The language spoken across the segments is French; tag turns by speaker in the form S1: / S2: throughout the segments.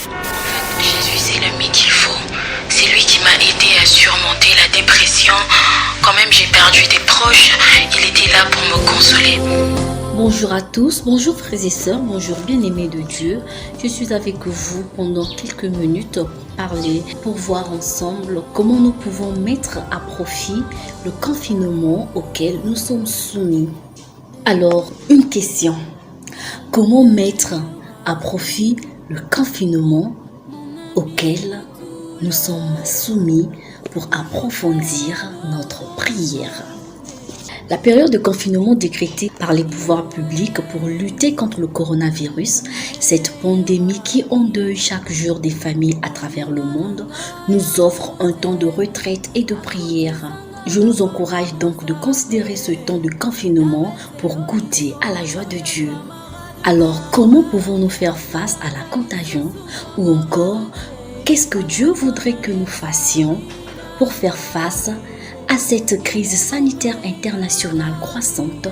S1: Jésus, c'est l'ami qu'il faut. C'est lui qui m'a aidé à surmonter la dépression. Quand même j'ai perdu des proches, il était là pour me consoler.
S2: Bonjour à tous, bonjour frères et sœurs, bonjour bien-aimés de Dieu. Je suis avec vous pendant quelques minutes pour parler, pour voir ensemble comment nous pouvons mettre à profit le confinement auquel nous sommes soumis. Alors, une question. Comment mettre à profit le confinement auquel nous sommes soumis pour approfondir notre prière? La période de confinement décrétée par les pouvoirs publics pour lutter contre le coronavirus, cette pandémie qui endeuille chaque jour des familles à travers le monde, nous offre un temps de retraite et de prière. Je nous encourage donc de considérer ce temps de confinement pour goûter à la joie de Dieu. Alors, comment pouvons-nous faire face à la contagion? Ou encore, qu'est-ce que Dieu voudrait que nous fassions pour faire face à cette crise sanitaire internationale croissante?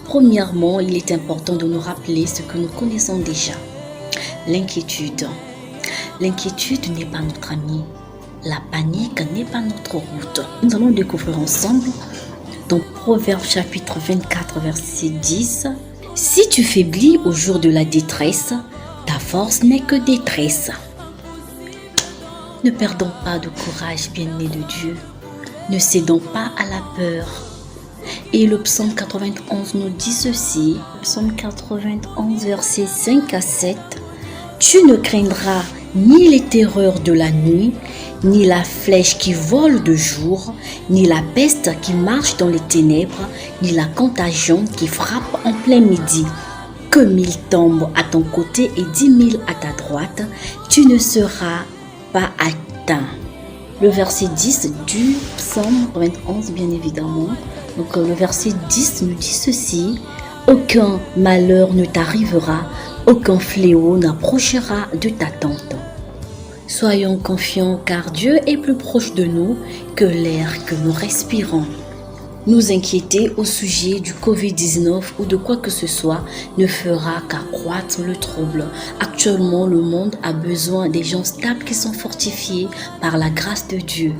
S2: Premièrement, il est important de nous rappeler ce que nous connaissons déjà. L'inquiétude. L'inquiétude n'est pas notre amie. La panique n'est pas notre route. Nous allons découvrir ensemble dans Proverbes chapitre 24, verset 10. Si tu faiblis au jour de la détresse, ta force n'est que détresse. Ne perdons pas de courage, bien-aimés de Dieu. Ne cédons pas à la peur. Et le psaume 91 nous dit ceci. Psaume 91, versets 5 à 7. Tu ne craindras ni les terreurs de la nuit, ni la flèche qui vole de jour, ni la peste qui marche dans les ténèbres, ni la contagion qui frappe en plein midi. Que 1000 tombent à ton côté et 10 000 à ta droite, tu ne seras pas atteint. Le verset 10 du psaume 91, bien évidemment. Donc le verset 10 nous dit ceci. Aucun malheur ne t'arrivera, aucun fléau n'approchera de ta tente. Soyons confiants car Dieu est plus proche de nous que l'air que nous respirons. Nous inquiéter au sujet du Covid-19 ou de quoi que ce soit ne fera qu'accroître le trouble. Actuellement, le monde a besoin des gens stables qui sont fortifiés par la grâce de Dieu.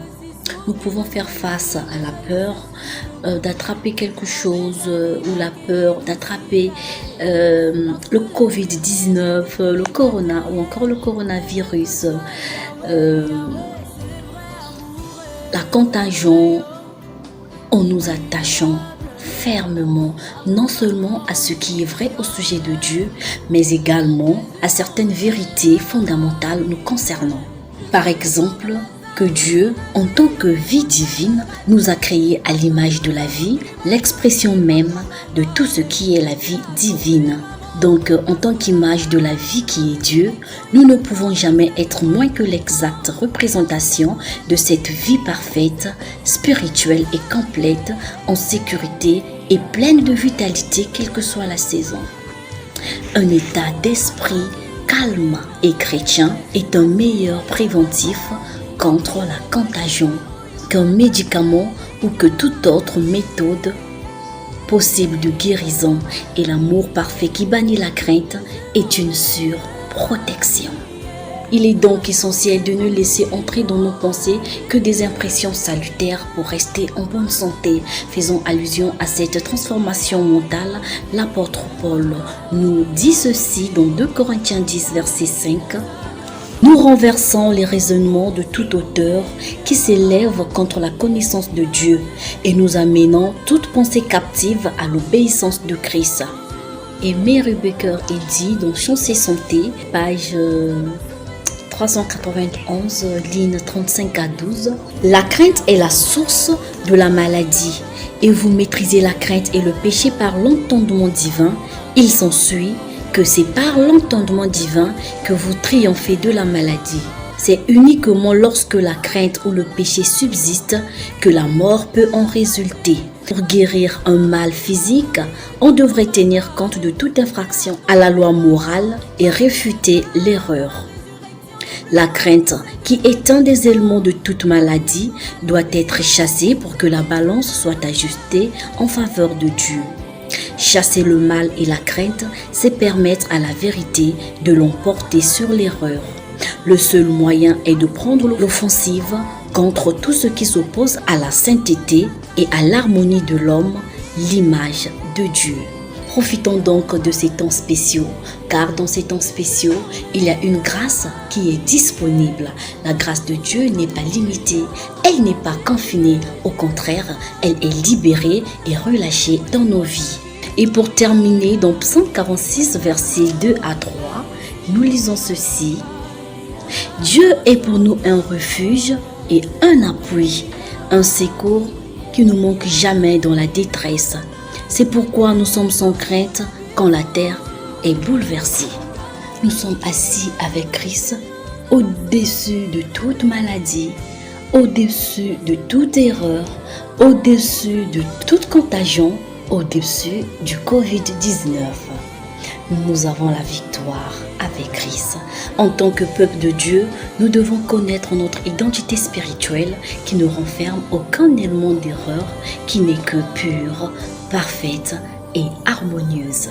S2: Nous pouvons faire face à la peur d'attraper quelque chose ou la peur d'attraper le Covid-19, le corona ou encore le coronavirus, la contagion, en nous attachant fermement non seulement à ce qui est vrai au sujet de Dieu, mais également à certaines vérités fondamentales nous concernant. Par exemple, que Dieu, en tant que vie divine, nous a créés à l'image de la vie, l'expression même de tout ce qui est la vie divine. Donc, en tant qu'image de la vie qui est Dieu, nous ne pouvons jamais être moins que l'exacte représentation de cette vie parfaite, spirituelle et complète, en sécurité et pleine de vitalité, quelle que soit la saison. Un état d'esprit calme et chrétien est un meilleur préventif contre la contagion qu'un médicament ou que toute autre méthode possible de guérison, et l'amour parfait qui bannit la crainte est une sûre protection. Il est donc essentiel de ne laisser entrer dans nos pensées que des impressions salutaires pour rester en bonne santé. Faisant allusion à cette transformation mentale, l'apôtre Paul nous dit ceci dans 2 Corinthiens 10, verset 5. Nous renversons les raisonnements de toute hauteur qui s'élèvent contre la connaissance de Dieu et nous amenons toute pensée captive à l'obéissance de Christ. Et Mary Baker est dit dans Chance et Santé, page 391, ligne 35 à 12. La crainte est la source de la maladie et vous maîtrisez la crainte et le péché par l'entendement divin. Il s'ensuit que c'est par l'entendement divin que vous triomphez de la maladie. C'est uniquement lorsque la crainte ou le péché subsiste que la mort peut en résulter. Pour guérir un mal physique, on devrait tenir compte de toute infraction à la loi morale et réfuter l'erreur. La crainte, qui est un des éléments de toute maladie, doit être chassée pour que la balance soit ajustée en faveur de Dieu. Chasser le mal et la crainte, c'est permettre à la vérité de l'emporter sur l'erreur. Le seul moyen est de prendre l'offensive contre tout ce qui s'oppose à la sainteté et à l'harmonie de l'homme, l'image de Dieu. Profitons donc de ces temps spéciaux, car dans ces temps spéciaux, il y a une grâce qui est disponible. La grâce de Dieu n'est pas limitée, elle n'est pas confinée, au contraire, elle est libérée et relâchée dans nos vies. Et pour terminer, dans Psaume 46, versets 2 à 3, nous lisons ceci. Dieu est pour nous un refuge et un appui, un secours qui ne manque jamais dans la détresse. C'est pourquoi nous sommes sans crainte quand la terre est bouleversée. Nous sommes assis avec Christ au-dessus de toute maladie, au-dessus de toute erreur, au-dessus de toute contagion, au-dessus du Covid-19. Nous avons la victoire avec Christ. En tant que peuple de Dieu, nous devons connaître notre identité spirituelle qui ne renferme aucun élément d'erreur, qui n'est que pure, parfaite et harmonieuse.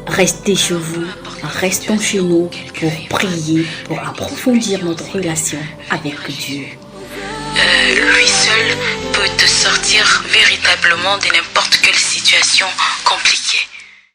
S2: Restez chez vous, restons chez nous pour prier, pour approfondir notre relation avec Dieu.
S1: Lui seul peut te sortir véritablement de n'importe quelle situation compliquée.